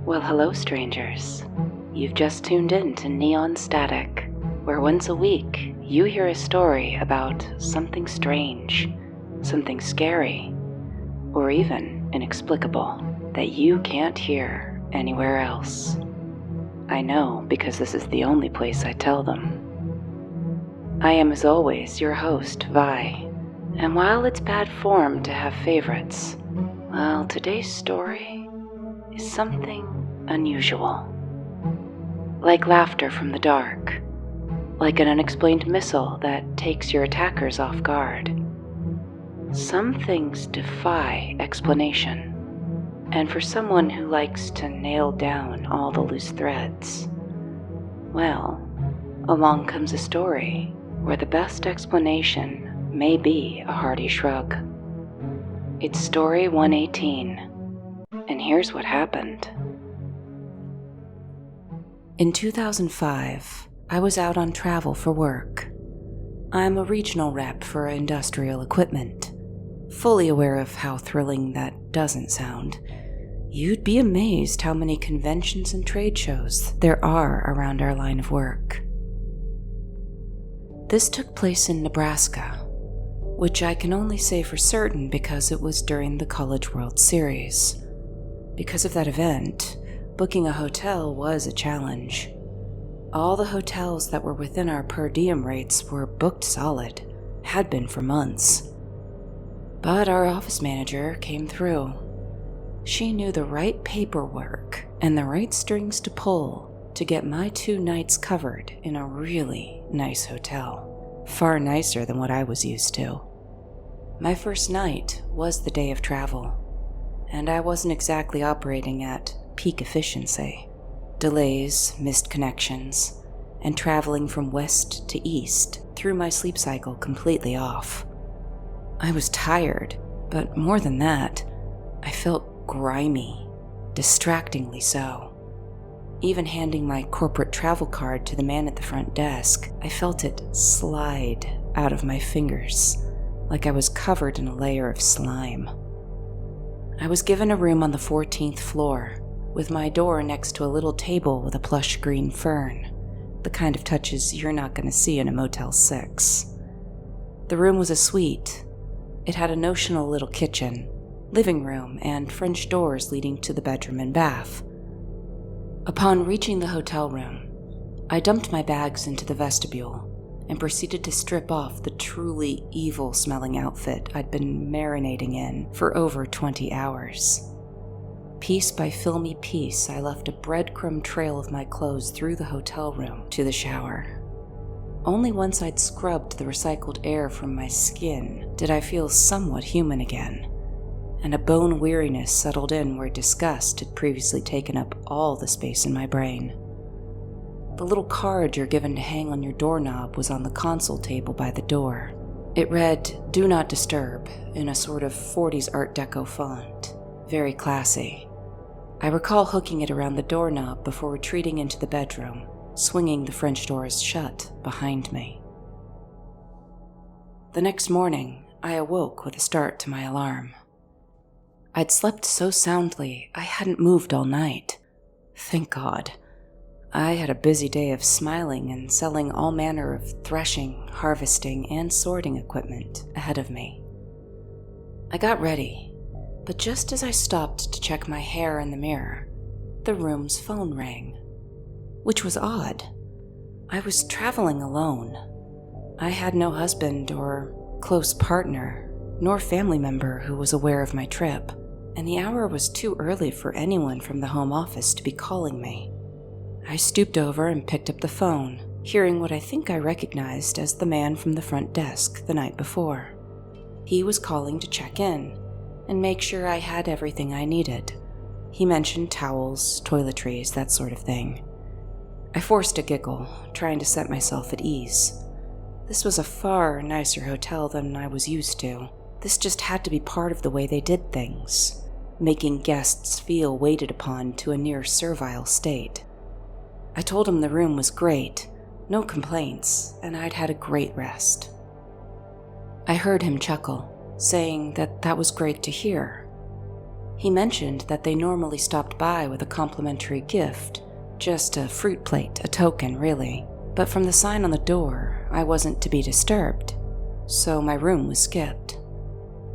Well, hello, strangers. You've just tuned in to Neon Static, where once a week you hear a story about something strange, something scary, or even inexplicable that you can't hear anywhere else. I know because this is the only place I tell them. I am, as always, your host, Vi, and while it's bad form to have favorites, well, today's story is something unusual. Like laughter from the dark, like an unexplained missile that takes your attackers off guard. Some things defy explanation, and for someone who likes to nail down all the loose threads, well, along comes a story where the best explanation may be a hearty shrug. It's story 118, and here's what happened. In 2005, I was out on travel for work. I'm a regional rep for industrial equipment. Fully aware of how thrilling that doesn't sound, you'd be amazed how many conventions and trade shows there are around our line of work. This took place in Nebraska, which I can only say for certain because it was during the College World Series. Because of that event, booking a hotel was a challenge. All the hotels that were within our per diem rates were booked solid, had been for months. But our office manager came through. She knew the right paperwork and the right strings to pull to get my 2 nights covered in a really nice hotel, far nicer than what I was used to. My first night was the day of travel, and I wasn't exactly operating at peak efficiency. Delays, missed connections, and traveling from west to east threw my sleep cycle completely off. I was tired, but more than that, I felt grimy, distractingly so. Even handing my corporate travel card to the man at the front desk, I felt it slide out of my fingers, like I was covered in a layer of slime. I was given a room on the 14th floor, with my door next to a little table with a plush green fern, the kind of touches you're not going to see in a Motel 6. The room was a suite. It had a notional little kitchen, living room, and French doors leading to the bedroom and bath. Upon reaching the hotel room, I dumped my bags into the vestibule and proceeded to strip off the truly evil-smelling outfit I'd been marinating in for over 20 hours. Piece by filmy piece, I left a breadcrumb trail of my clothes through the hotel room to the shower. Only once I'd scrubbed the recycled air from my skin did I feel somewhat human again, and a bone weariness settled in where disgust had previously taken up all the space in my brain. The little card you're given to hang on your doorknob was on the console table by the door. It read, "Do not disturb," in a sort of 40s Art Deco font. Very classy. I recall hooking it around the doorknob before retreating into the bedroom, swinging the French doors shut behind me. The next morning, I awoke with a start to my alarm. I'd slept so soundly I hadn't moved all night. Thank God. I had a busy day of smiling and selling all manner of threshing, harvesting, and sorting equipment ahead of me. I got ready, but just as I stopped to check my hair in the mirror, the room's phone rang. Which was odd. I was traveling alone. I had no husband or close partner, nor family member who was aware of my trip, and the hour was too early for anyone from the home office to be calling me. I stooped over and picked up the phone, hearing what I think I recognized as the man from the front desk the night before. He was calling to check in and make sure I had everything I needed. He mentioned towels, toiletries, that sort of thing. I forced a giggle, trying to set myself at ease. This was a far nicer hotel than I was used to. This just had to be part of the way they did things, making guests feel waited upon to a near servile state. I told him the room was great, no complaints, and I'd had a great rest. I heard him chuckle, saying that was great to hear. He mentioned that they normally stopped by with a complimentary gift, just a fruit plate, a token really, but from the sign on the door, I wasn't to be disturbed, so my room was skipped.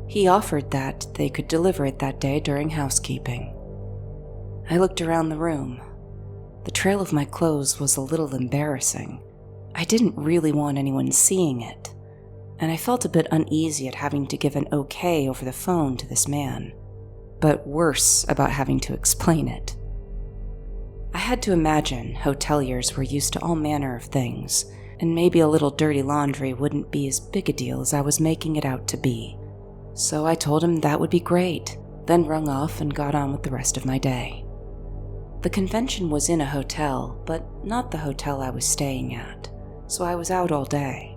He offered that they could deliver it that day during housekeeping. I looked around the room. The trail of my clothes was a little embarrassing. I didn't really want anyone seeing it, and I felt a bit uneasy at having to give an okay over the phone to this man, but worse about having to explain it. I had to imagine hoteliers were used to all manner of things, and maybe a little dirty laundry wouldn't be as big a deal as I was making it out to be. So I told him that would be great, then rung off and got on with the rest of my day. The convention was in a hotel, but not the hotel I was staying at, so I was out all day.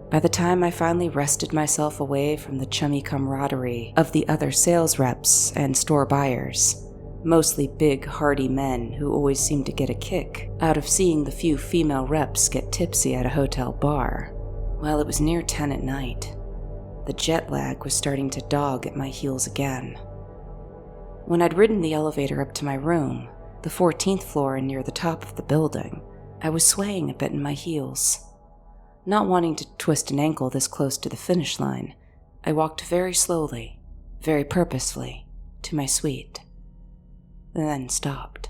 By the time I finally wrested myself away from the chummy camaraderie of the other sales reps and store buyers, mostly big, hardy men who always seemed to get a kick out of seeing the few female reps get tipsy at a hotel bar, well, it was near 10 at night. The jet lag was starting to dog at my heels again. When I'd ridden the elevator up to my room, the 14th floor and near the top of the building, I was swaying a bit in my heels. Not wanting to twist an ankle this close to the finish line, I walked very slowly, very purposefully, to my suite. Then stopped.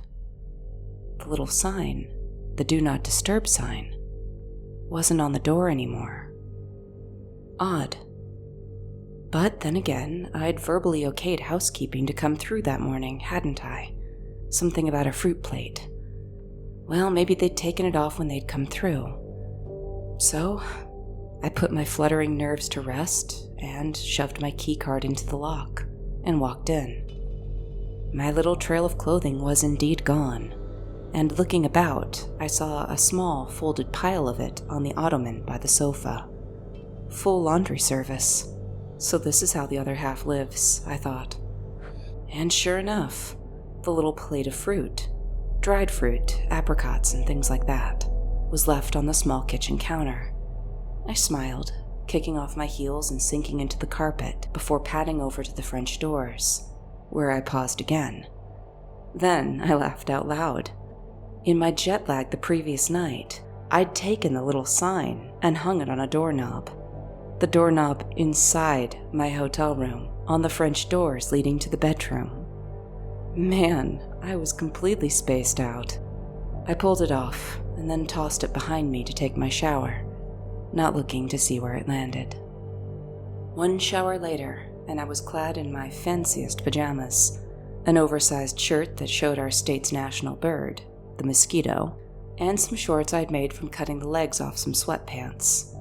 The little sign, the do not disturb sign, wasn't on the door anymore. Odd. But then again, I'd verbally okayed housekeeping to come through that morning, hadn't I? Something about a fruit plate. Well, maybe they'd taken it off when they'd come through. So, I put my fluttering nerves to rest and shoved my keycard into the lock and walked in. My little trail of clothing was indeed gone, and looking about, I saw a small folded pile of it on the ottoman by the sofa. Full laundry service. So this is how the other half lives, I thought. And sure enough, the little plate of fruit, dried fruit, apricots, and things like that, was left on the small kitchen counter. I smiled, kicking off my heels and sinking into the carpet before padding over to the French doors, where I paused again. Then I laughed out loud. In my jet lag the previous night, I'd taken the little sign and hung it on a doorknob. The doorknob inside my hotel room, on the French doors leading to the bedroom. Man, I was completely spaced out. I pulled it off and then tossed it behind me to take my shower, not looking to see where it landed. One shower later, and I was clad in my fanciest pajamas, an oversized shirt that showed our state's national bird, the mosquito, and some shorts I'd made from cutting the legs off some sweatpants.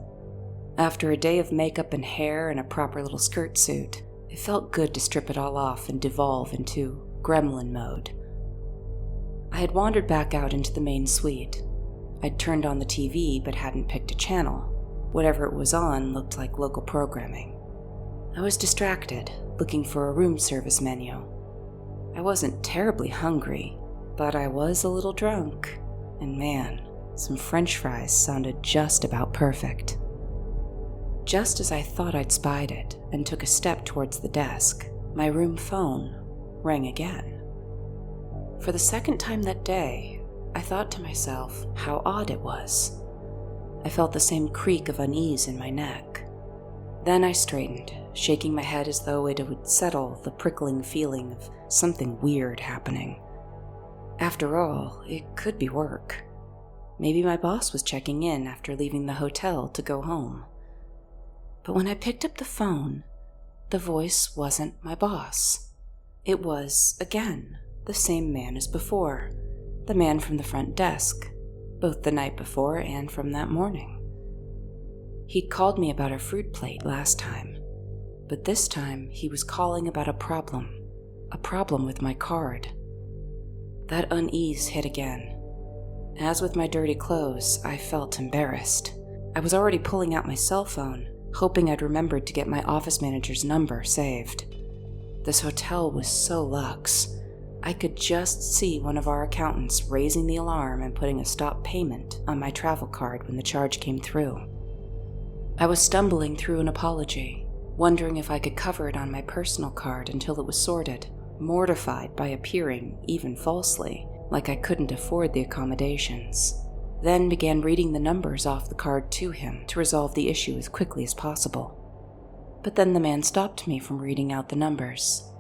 After a day of makeup and hair and a proper little skirt suit, it felt good to strip it all off and devolve into gremlin mode. I had wandered back out into the main suite. I'd turned on the TV but hadn't picked a channel. Whatever it was on looked like local programming. I was distracted, looking for a room service menu. I wasn't terribly hungry, but I was a little drunk, and man, some French fries sounded just about perfect. Just as I thought I'd spied it and took a step towards the desk, my room phone rang again. For the second time that day, I thought to myself how odd it was. I felt the same creak of unease in my neck. Then I straightened, shaking my head as though it would settle the prickling feeling of something weird happening. After all, it could be work. Maybe my boss was checking in after leaving the hotel to go home. But when I picked up the phone, the voice wasn't my boss. It was, again, the same man as before, the man from the front desk, both the night before and from that morning. He'd called me about a fruit plate last time, but this time he was calling about a problem with my card. That unease hit again. As with my dirty clothes, I felt embarrassed. I was already pulling out my cell phone, hoping I'd remembered to get my office manager's number saved. This hotel was so luxe. I could just see one of our accountants raising the alarm and putting a stop payment on my travel card when the charge came through. I was stumbling through an apology, wondering if I could cover it on my personal card until it was sorted, mortified by appearing, even falsely, like I couldn't afford the accommodations. Then began reading the numbers off the card to him to resolve the issue as quickly as possible. But then the man stopped me from reading out the numbers.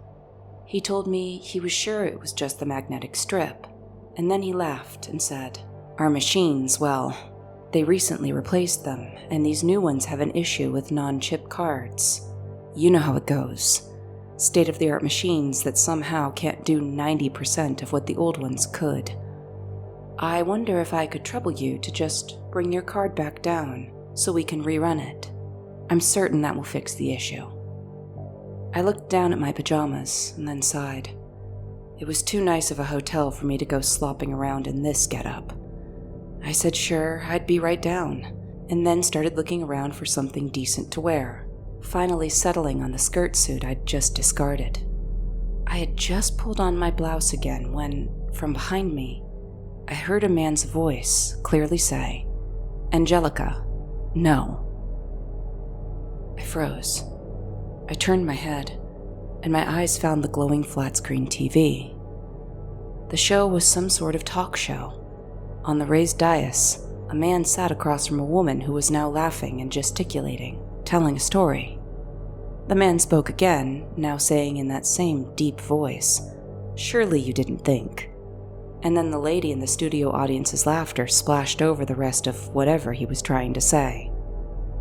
He told me he was sure it was just the magnetic strip, and then he laughed and said, "Our machines, well, they recently replaced them, and these new ones have an issue with non-chip cards. You know how it goes. State-of-the-art machines that somehow can't do 90% of what the old ones could. I wonder if I could trouble you to just bring your card back down so we can rerun it. I'm certain that will fix the issue." I looked down at my pajamas and then sighed. It was too nice of a hotel for me to go slopping around in this getup. I said sure, I'd be right down, and then started looking around for something decent to wear, finally settling on the skirt suit I'd just discarded. I had just pulled on my blouse again when, from behind me, I heard a man's voice clearly say, "Angelica, no." I froze. I turned my head, and my eyes found the glowing flat-screen TV. The show was some sort of talk show. On the raised dais, a man sat across from a woman who was now laughing and gesticulating, telling a story. The man spoke again, now saying in that same deep voice, "Surely you didn't think." And then the lady in the studio audience's laughter splashed over the rest of whatever he was trying to say.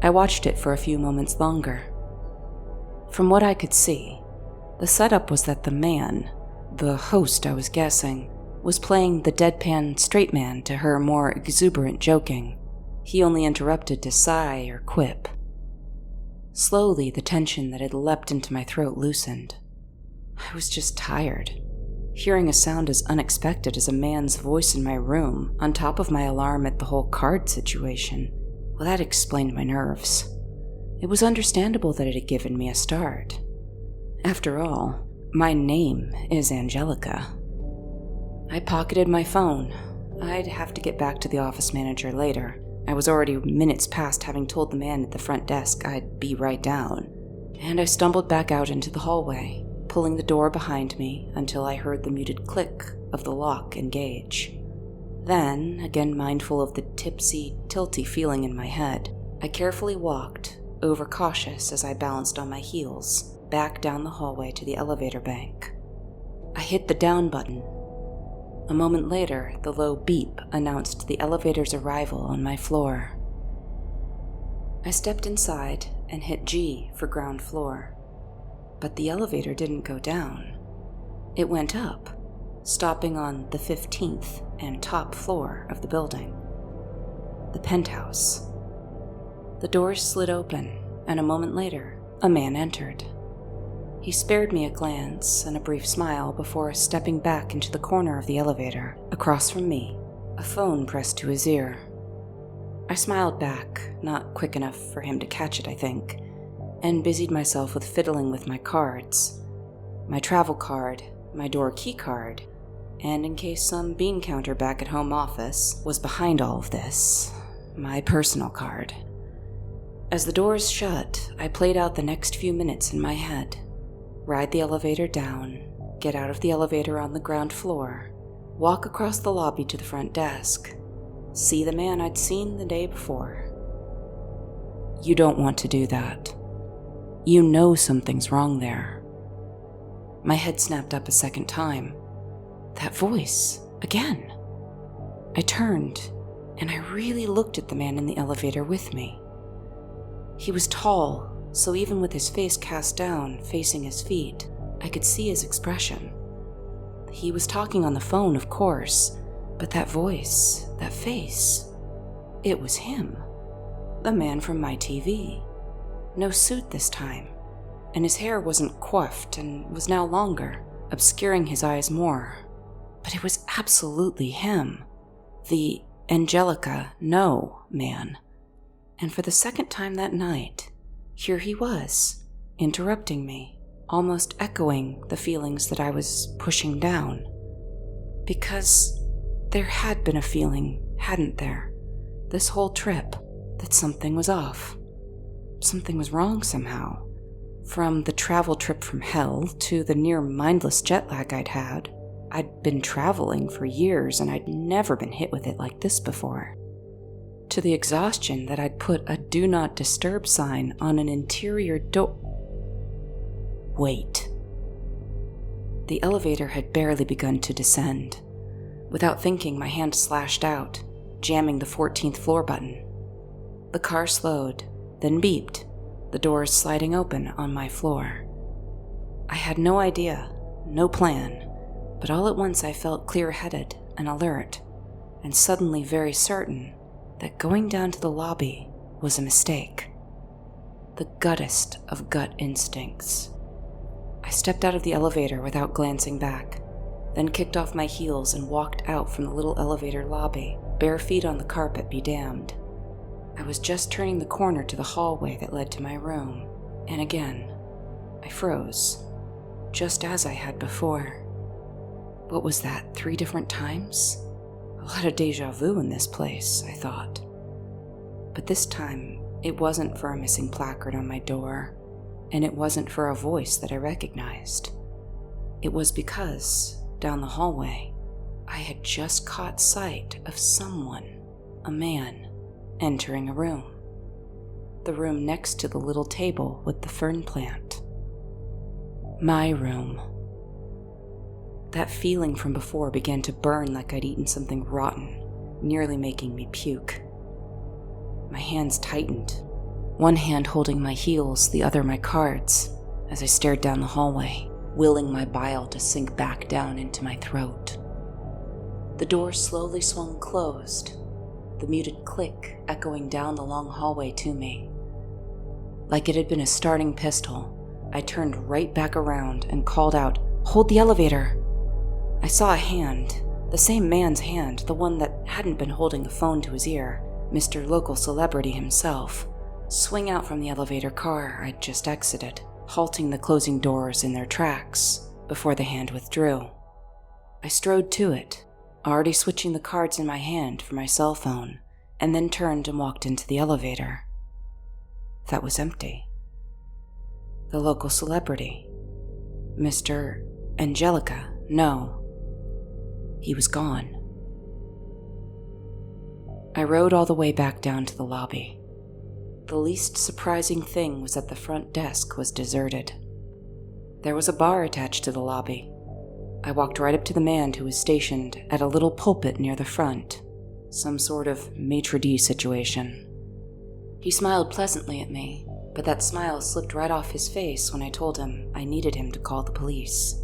I watched it for a few moments longer. From what I could see, the setup was that the man, the host I was guessing, was playing the deadpan straight man to her more exuberant joking. He only interrupted to sigh or quip. Slowly, the tension that had leapt into my throat loosened. I was just tired. Hearing a sound as unexpected as a man's voice in my room, on top of my alarm at the whole card situation, well, that explained my nerves. It was understandable that it had given me a start. After all, my name is Angelica. I pocketed my phone. I'd have to get back to the office manager later. I was already minutes past having told the man at the front desk I'd be right down, and I stumbled back out into the hallway, pulling the door behind me until I heard the muted click of the lock engage. Then, again mindful of the tipsy, tilty feeling in my head, I carefully walked, overcautious as I balanced on my heels, back down the hallway to the elevator bank. I hit the down button. A moment later, the low beep announced the elevator's arrival on my floor. I stepped inside and hit G for ground floor. But the elevator didn't go down. It went up, stopping on the 15th and top floor of the building. The penthouse. The doors slid open, and a moment later, a man entered. He spared me a glance and a brief smile before stepping back into the corner of the elevator, across from me, a phone pressed to his ear. I smiled back, not quick enough for him to catch it, I think, and busied myself with fiddling with my cards. My travel card, my door key card, and in case some bean counter back at home office was behind all of this, my personal card. As the doors shut, I played out the next few minutes in my head. Ride the elevator down, get out of the elevator on the ground floor, walk across the lobby to the front desk, see the man I'd seen the day before. You don't want to do that. You know something's wrong there. My head snapped up a second time. That voice, again. I turned, and I really looked at the man in the elevator with me. He was tall, so even with his face cast down, facing his feet, I could see his expression. He was talking on the phone, of course, but that voice, that face, it was him. The man from my TV. No suit this time, and his hair wasn't coiffed and was now longer, obscuring his eyes more. But it was absolutely him. The Angelica No man. And for the second time that night, here he was, interrupting me, almost echoing the feelings that I was pushing down. Because there had been a feeling, hadn't there, this whole trip, that something was off. Something was wrong somehow. From the travel trip from hell to the near mindless jet lag I'd had, I'd been traveling for years and I'd never been hit with it like this before. To the exhaustion that I'd put a do not disturb sign on an interior door. Wait. The elevator had barely begun to descend. Without thinking, my hand slashed out, jamming the 14th floor button. The car slowed, then beeped, the doors sliding open on my floor. I had no idea, no plan, but all at once I felt clear-headed and alert, and suddenly very certain that going down to the lobby was a mistake. The guttest of gut instincts. I stepped out of the elevator without glancing back, then kicked off my heels and walked out from the little elevator lobby, bare feet on the carpet be damned. I was just turning the corner to the hallway that led to my room, and again, I froze, just as I had before. What was that, 3 different times? A lot of déjà vu in this place, I thought. But this time, it wasn't for a missing placard on my door, and it wasn't for a voice that I recognized. It was because, down the hallway, I had just caught sight of someone, a man, entering a room. The room next to the little table with the fern plant. My room. That feeling from before began to burn like I'd eaten something rotten, nearly making me puke. My hands tightened, one hand holding my heels, the other my cards, as I stared down the hallway, willing my bile to sink back down into my throat. The door slowly swung closed, the muted click echoing down the long hallway to me. Like it had been a starting pistol, I turned right back around and called out, "Hold the elevator!" I saw a hand, the same man's hand, the one that hadn't been holding a phone to his ear, Mr. Local Celebrity himself, swing out from the elevator car I'd just exited, halting the closing doors in their tracks before the hand withdrew. I strode to it, already switching the cards in my hand for my cell phone, and then turned and walked into the elevator. That was empty. The Local Celebrity, Mr. Angelica, no. He was gone. I rode all the way back down to the lobby. The least surprising thing was that the front desk was deserted. There was a bar attached to the lobby. I walked right up to the man who was stationed at a little pulpit near the front, some sort of maitre d' situation. He smiled pleasantly at me, but that smile slipped right off his face when I told him I needed him to call the police.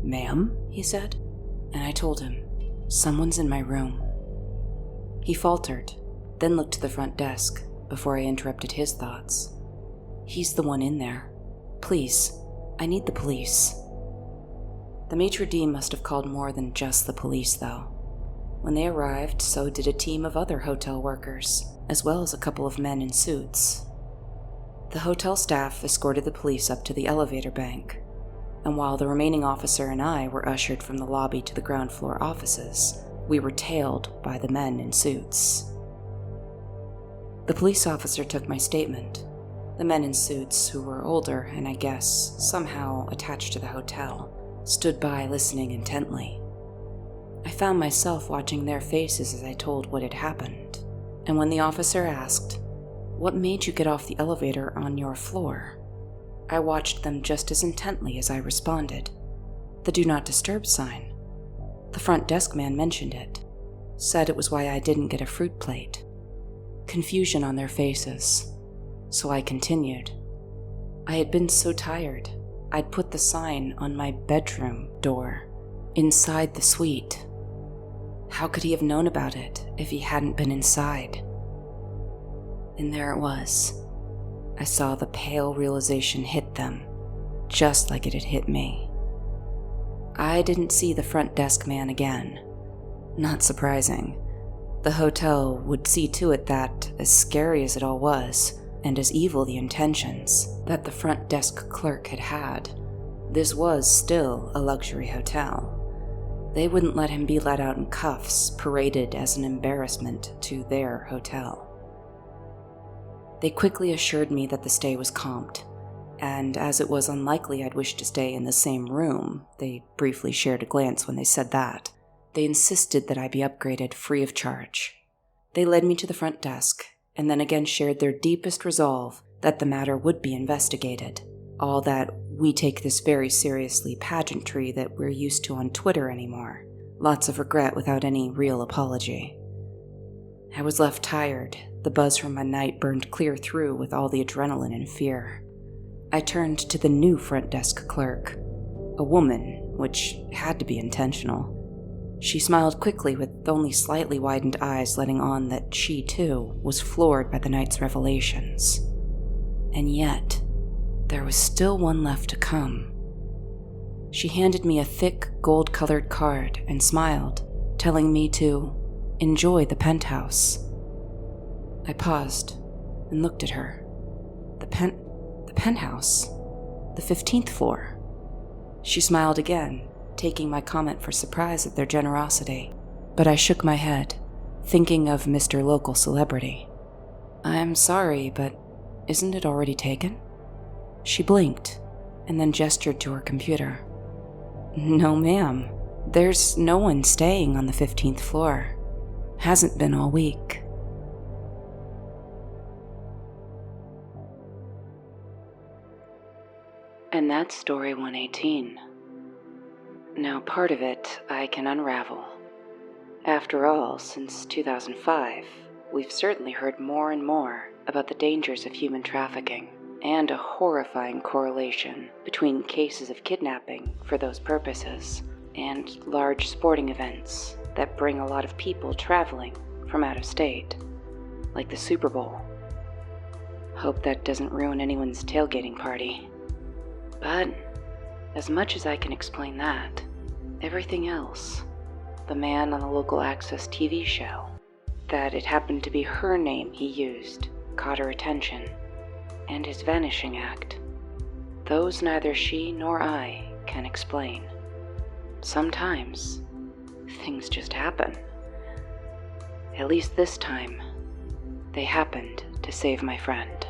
"Ma'am?" he said, and I told him, "Someone's in my room." He faltered, then looked to the front desk before I interrupted his thoughts. "He's the one in there. Please, I need the police." The maitre d' must have called more than just the police, though. When they arrived, so did a team of other hotel workers, as well as a couple of men in suits. The hotel staff escorted the police up to the elevator bank, and while the remaining officer and I were ushered from the lobby to the ground floor offices, we were tailed by the men in suits. The police officer took my statement. The men in suits, who were older and I guess somehow attached to the hotel, stood by listening intently. I found myself watching their faces as I told what had happened, and when the officer asked, "What made you get off the elevator on your floor?" I watched them just as intently as I responded. "The do not disturb sign. The front desk man mentioned it. Said it was why I didn't get a fruit plate." Confusion on their faces, so I continued. I had been so tired, I'd put the sign on my bedroom door, inside the suite. How could he have known about it if he hadn't been inside? And there it was. I saw the pale realization hit them, just like it had hit me. I didn't see the front desk man again. Not surprising. The hotel would see to it that, as scary as it all was, and as evil the intentions that the front desk clerk had, this was still a luxury hotel. They wouldn't let him be let out in cuffs, paraded as an embarrassment to their hotel. They quickly assured me that the stay was comped, and as it was unlikely I'd wish to stay in the same room, they briefly shared a glance when they said that. They insisted that I be upgraded free of charge. They led me to the front desk, and then again shared their deepest resolve that the matter would be investigated. All that we take this very seriously pageantry that we're used to on Twitter anymore. Lots of regret without any real apology. I was left tired. The buzz from my night burned clear through with all the adrenaline and fear. I turned to the new front desk clerk, a woman, which had to be intentional. She smiled quickly with only slightly widened eyes, letting on that she, too, was floored by the night's revelations. And yet, there was still one left to come. She handed me a thick, gold-colored card and smiled, telling me to enjoy the penthouse. I paused and looked at her. The penthouse? The 15th floor? She smiled again, taking my comment for surprise at their generosity, but I shook my head, thinking of Mr. Local Celebrity. I'm sorry, but isn't it already taken? She blinked, and then gestured to her computer. No, ma'am. There's no one staying on the 15th floor. Hasn't been all week. And that's story 118. Now, part of it I can unravel. After all, since 2005, we've certainly heard more and more about the dangers of human trafficking, and a horrifying correlation between cases of kidnapping for those purposes and large sporting events that bring a lot of people traveling from out of state, like the Super Bowl. Hope that doesn't ruin anyone's tailgating party. But as much as I can explain that, everything else, the man on the local access TV show, that it happened to be her name he used, caught her attention, and his vanishing act, those neither she nor I can explain. Sometimes, things just happen. At least this time, they happened to save my friend.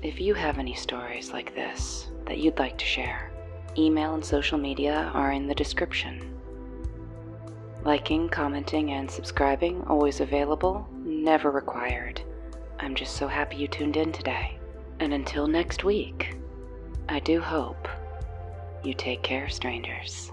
If you have any stories like this that you'd like to share, email and social media are in the description. Liking, commenting, and subscribing always available, never required. I'm just so happy you tuned in today. And until next week, I do hope you take care, strangers.